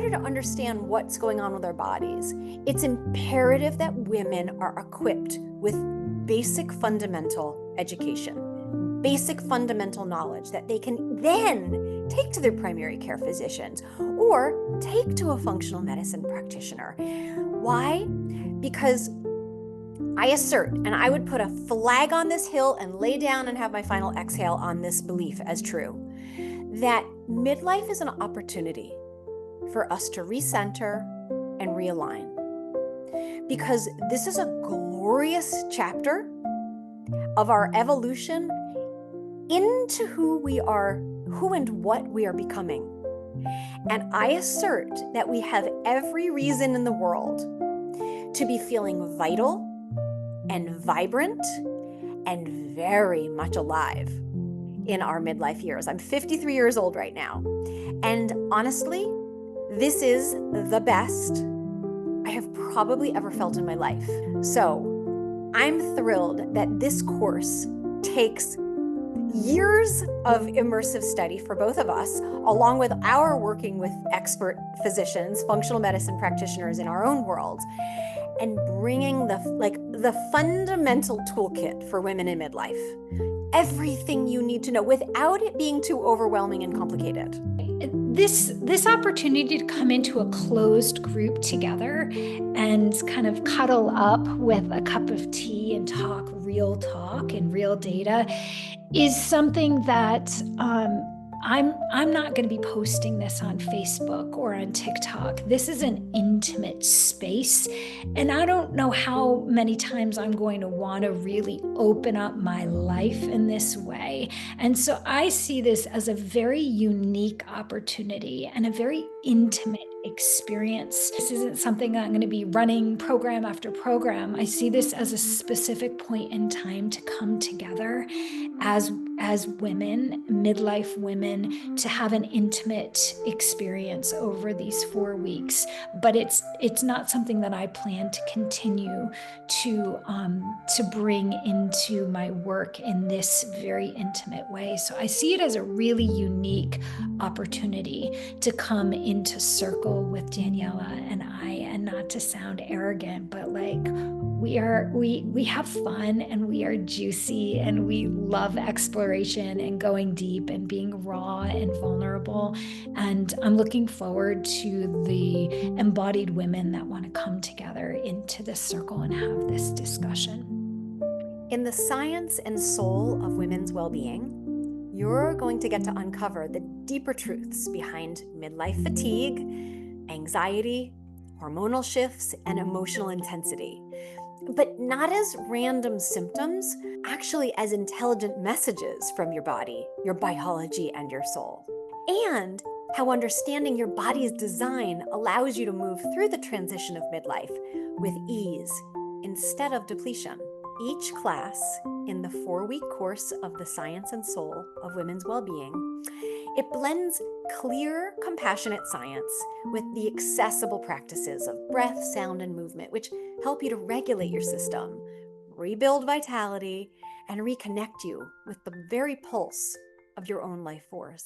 order to understand what's going on with our bodies, it's imperative that women are equipped with basic fundamental education, basic fundamental knowledge that they can then take to their primary care physicians or take to a functional medicine practitioner. Why? Because I assert, and I would put a flag on this hill and lay down and have my final exhale on this belief as true, that midlife is an opportunity for us to recenter and realign. Because this is a glorious chapter of our evolution into who we are, who and what we are becoming. And I assert that we have every reason in the world to be feeling vital and vibrant and very much alive in our midlife years. I'm 53 years old right now. And honestly, this is the best I have probably ever felt in my life. So I'm thrilled that this course takes years of immersive study for both of us, along with our working with expert physicians, functional medicine practitioners in our own world, and bringing the fundamental toolkit for women in midlife. Everything you need to know without it being too overwhelming and complicated. This opportunity to come into a closed group together and kind of cuddle up with a cup of tea and talk and real data is something that I'm not going to be posting this on Facebook or on TikTok. This is an intimate space, and I don't know how many times I'm going to want to really open up my life in this way. And so I see this as a very unique opportunity and a very intimate experience. This isn't something I'm going to be running program after program. I see this as a specific point in time to come together as women, midlife women, to have an intimate experience over these 4 weeks. But it's not something that I plan to continue to bring into my work in this very intimate way. So I see it as a really unique opportunity to come into circle with Daniela and I, and not to sound arrogant, but like we have fun and we are juicy and we love exploration and going deep and being raw and vulnerable. And I'm looking forward to the embodied women that want to come together into this circle and have this discussion. In the science and soul of women's well-being, you're going to get to uncover the deeper truths behind midlife fatigue, anxiety, hormonal shifts, and emotional intensity. But not as random symptoms, actually as intelligent messages from your body, your biology, and your soul. And how understanding your body's design allows you to move through the transition of midlife with ease instead of depletion. Each class in the 4-week course of the Science and Soul of Women's Wellbeing, it blends clear, compassionate science with the accessible practices of breath, sound, and movement, which help you to regulate your system, rebuild vitality, and reconnect you with the very pulse of your own life force.